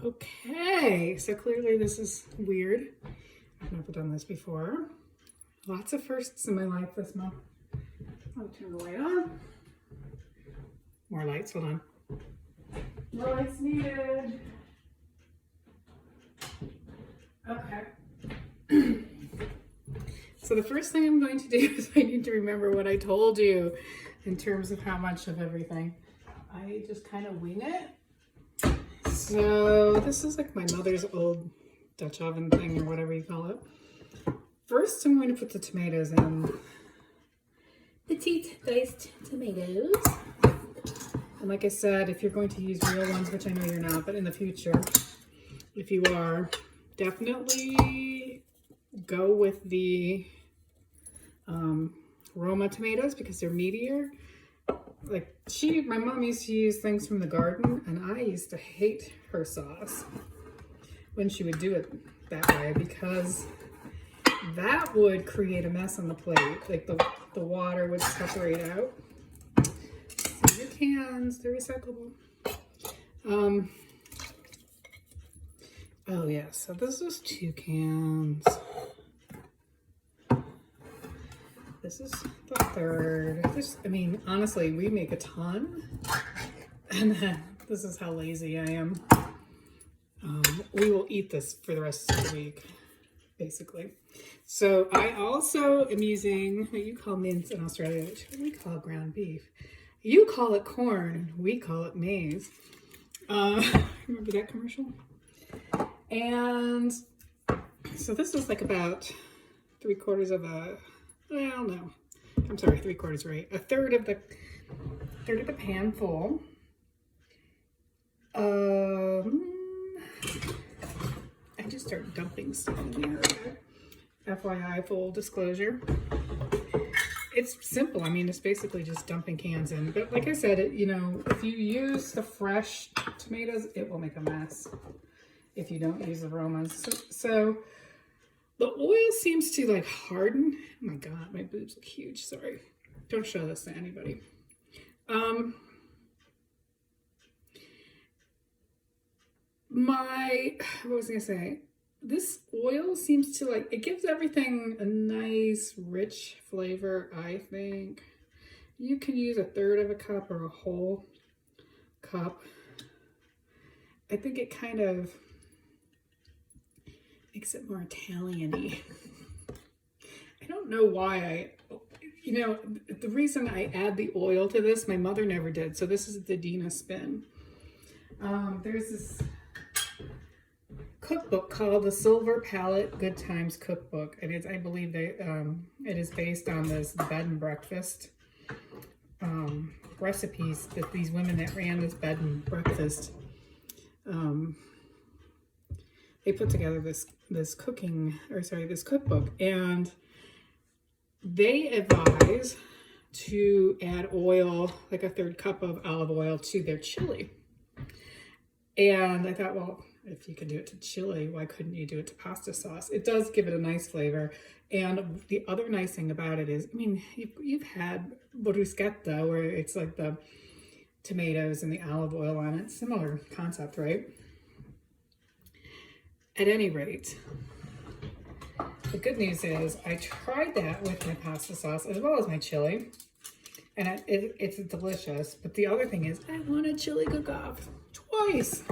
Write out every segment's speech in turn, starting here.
Okay, so clearly this is weird. I've never done this before. Lots of firsts in my life this month. I'll turn the light on. More lights, hold on. More lights needed. Okay. So the first thing I'm going to do is I need to remember what I told you in terms of how much of everything. I just kind of wing it. So this is like my mother's old Dutch oven thing or whatever you call it. First, I'm going to put the tomatoes in. Petite diced tomatoes. And like I said, if you're going to use real ones, which I know you're not, but in the future, if you are, definitely go with the Roma tomatoes because they're meatier. Like my mom used to use things from the garden, and I used to hate her sauce when she would do it that way because that would create a mess on the plate. Like the water would separate out. So your cans, they're recyclable. Oh yeah, so this is 2 cans. This is the 3rd. I mean, honestly, we make a ton. And then this is how lazy I am. We will eat this for the rest of the week, basically. So I also am using what you call mince in Australia, which we call ground beef. You call it corn, we call it maize. Remember that commercial? And so this is like about 3/4 of a, well, no, I'm sorry, 3/4, right? A third of the pan full. I just start dumping stuff in there. FYI, full disclosure. It's simple. I mean, it's basically just dumping cans in. But like I said, if you use the fresh tomatoes, it will make a mess if you don't use the aromas. So the oil seems to like harden. Oh my God, my boobs look huge. Sorry. Don't show this to anybody. What was I gonna say? This oil seems to it gives everything a nice rich flavor, I think. You can use 1/3 of a cup or a whole cup. I think it kind of makes it more Italian-y. I don't know why the reason I add the oil to this, my mother never did. So this is the Dina Spin. There's this cookbook called the Silver Palette Good Times Cookbook, and I believe it is based on this bed and breakfast recipes that these women that ran this bed and breakfast they put together this cookbook, and they advise to add oil, like 1/3 cup of olive oil, to their chili. And I thought, well, if you could do it to chili, why couldn't you do it to pasta sauce? It does give it a nice flavor. And the other nice thing about it is, I mean, you've had bruschetta, where it's like the tomatoes and the olive oil on it. Similar concept, right? At any rate, the good news is I tried that with my pasta sauce as well as my chili. And it's delicious. But the other thing is I want a chili cook-off twice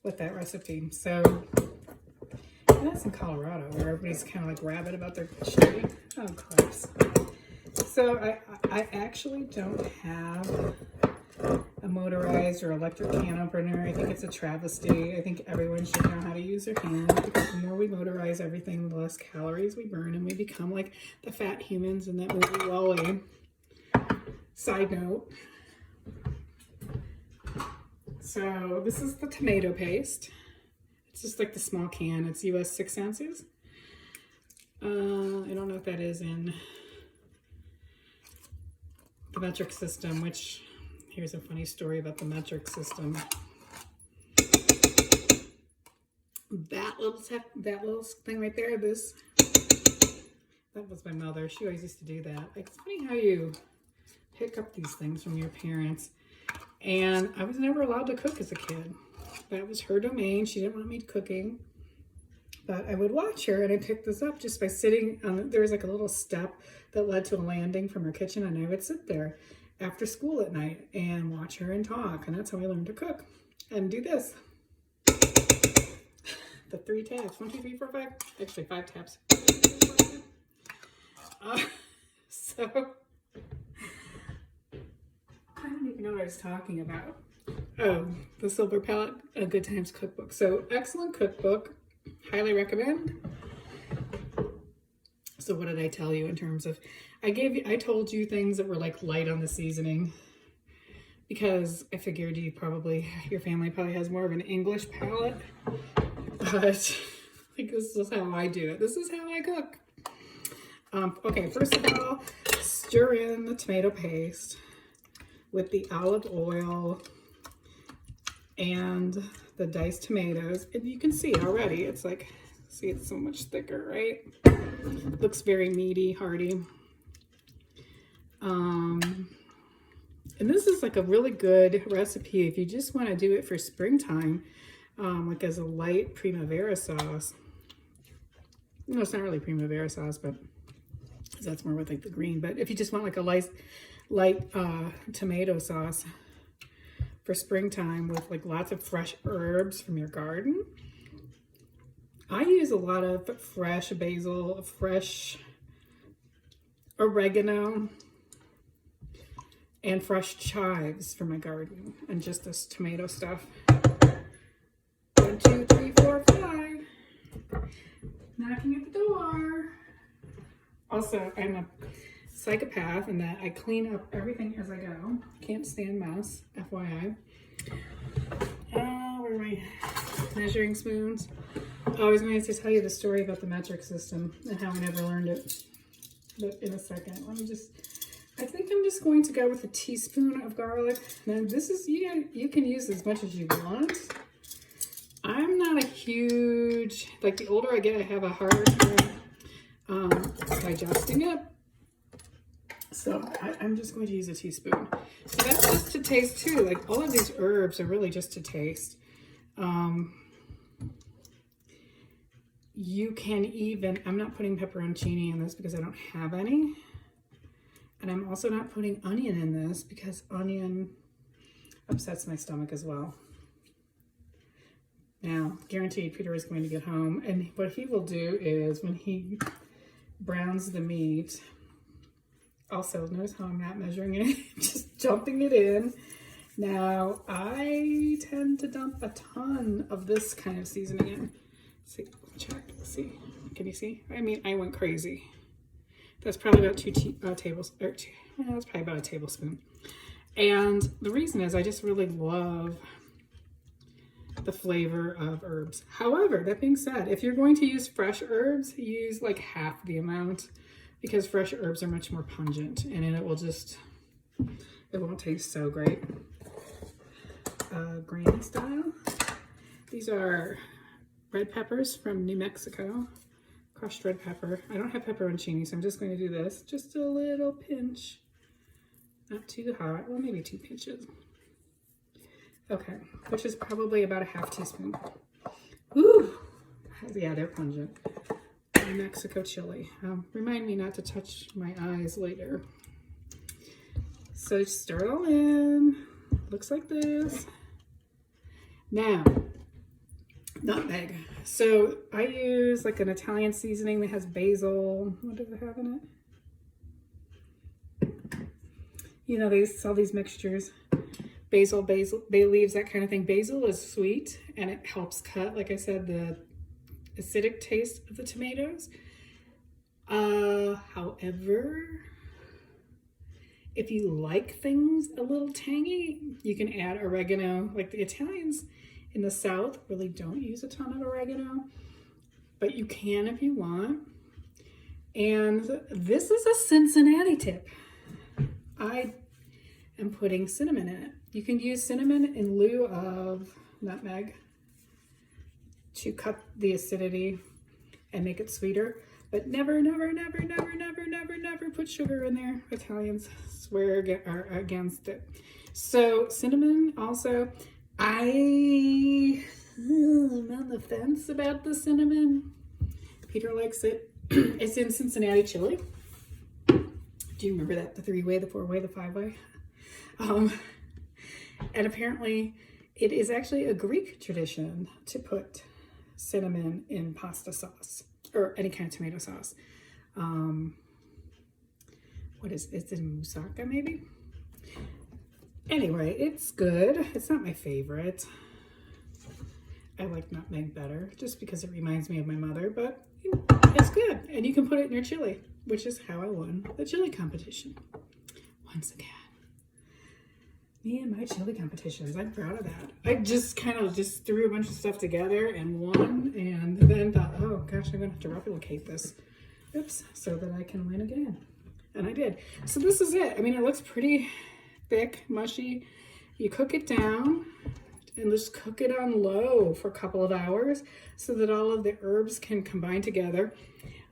with that recipe. So that's in Colorado, where everybody's kind of like rabid about their chili. Oh, class. So I actually don't have a motorized or electric can opener. I think it's a travesty. I think everyone should know how to use their hands, because the more we motorize everything, the less calories we burn, and we become like the fat humans in that movie WALL-E. Side note. So this is the tomato paste. It's just like the small can. It's US 6 ounces. I don't know if that is in the metric system, which here's a funny story about the metric system. That little thing right there, that was my mother. She always used to do that. It's funny how you pick up these things from your parents. And I was never allowed to cook as a kid. That was her domain. She didn't want me cooking. But I would watch her, and I picked this up just by sitting on, there was like a little step that led to a landing from her kitchen, and I would sit there after school at night and watch her and talk. And that's how I learned to cook and do this. The 3 tabs, 1, 2, 3, 4, 5, actually 5 tabs. So I don't even know what I was talking about. Oh, the Silver Palette, a Good Times cookbook. So excellent cookbook, highly recommend. So what did I tell you in terms of, I told you things that were like light on the seasoning, because I figured your family probably has more of an English palate, but like this is how I do it. This is how I cook. Okay, first of all, stir in the tomato paste with the olive oil and the diced tomatoes. And you can see already, it's like, see, it's so much thicker, right? It looks very meaty, hearty. And this is like a really good recipe if you just want to do it for springtime, like as a light primavera sauce. No, it's not really primavera sauce, but that's more with like the green. But if you just want like a light tomato sauce for springtime with like lots of fresh herbs from your garden. I use a lot of fresh basil, fresh oregano, and fresh chives from my garden, and just this tomato stuff. 1, 2, 3, 4, 5. Knocking at the door. Also, I'm a psychopath in that I clean up everything as I go. Can't stand mess, FYI. Where are my measuring spoons? I was going to tell you the story about the metric system and how I never learned it. But in a second, I think I'm just going to go with a teaspoon of garlic. Now this is, you can use as much as you want. I'm not a huge, like the older I get, I have a harder time digesting it. So I'm just going to use a teaspoon. So that's just to taste too. Like all of these herbs are really just to taste. You can even, I'm not putting pepperoncini in this because I don't have any. And I'm also not putting onion in this because onion upsets my stomach as well. Now, guaranteed Peter is going to get home, and what he will do is when he browns the meat, also notice how I'm not measuring it, just dumping it in. Now, I tend to dump a ton of this kind of seasoning in. See, check, see, can you see? I mean, I went crazy. That's probably about 2 tablespoons, that's probably about a tablespoon. And the reason is I just really love the flavor of herbs. However, that being said, if you're going to use fresh herbs, use like half the amount, because fresh herbs are much more pungent and it will just, it won't taste so great. Granny style. These are red peppers from New Mexico. Crushed red pepper. I don't have pepperoncini, so I'm just going to do this. Just a little pinch. Not too hot. Well, maybe 2 pinches. Okay, which is probably about a ½ teaspoon. Ooh, yeah, they're pungent. New Mexico chili. Remind me not to touch my eyes later. So stir it all in. Looks like this. Now, nutmeg. So I use like an Italian seasoning that has basil. What does it have in it? You know, they sell these mixtures. Basil, bay leaves, that kind of thing. Basil is sweet and it helps cut, like I said, the acidic taste of the tomatoes. However, if you like things a little tangy, you can add oregano. Like the Italians in the South really don't use a ton of oregano, but you can if you want. And this is a Cincinnati tip. I am putting cinnamon in it. You can use cinnamon in lieu of nutmeg to cut the acidity and make it sweeter, but never, never, never, never, never, never, never put sugar in there. Italians swear against it. So cinnamon also, I the fence about the cinnamon. Peter likes it. It's in Cincinnati chili. Do you remember that? The 3-way, the 4-way, the 5-way? And apparently it is actually a Greek tradition to put cinnamon in pasta sauce or any kind of tomato sauce. What is it? It's in moussaka maybe? Anyway, it's good. It's not my favorite. I like nutmeg better just because it reminds me of my mother, but it's good. And you can put it in your chili, which is how I won the chili competition. Once again. Me and my chili competitions. I'm proud of that. I just kind of just threw a bunch of stuff together and won, and then thought, oh gosh, I'm gonna have to replicate this. Oops, so that I can win again. And I did. So this is it. I mean, it looks pretty thick, mushy. You cook it down and just cook it on low for a couple of hours so that all of the herbs can combine together.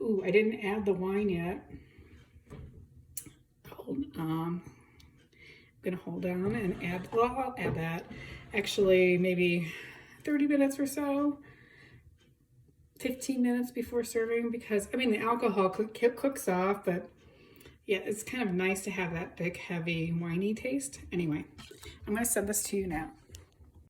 Ooh, I didn't add the wine yet. I'm gonna hold down and add, well, I'll add that actually maybe 30 minutes or so, 15 minutes before serving, because I mean the alcohol cooks off, but yeah, it's kind of nice to have that big, heavy, winey taste. Anyway, I'm gonna send this to you now.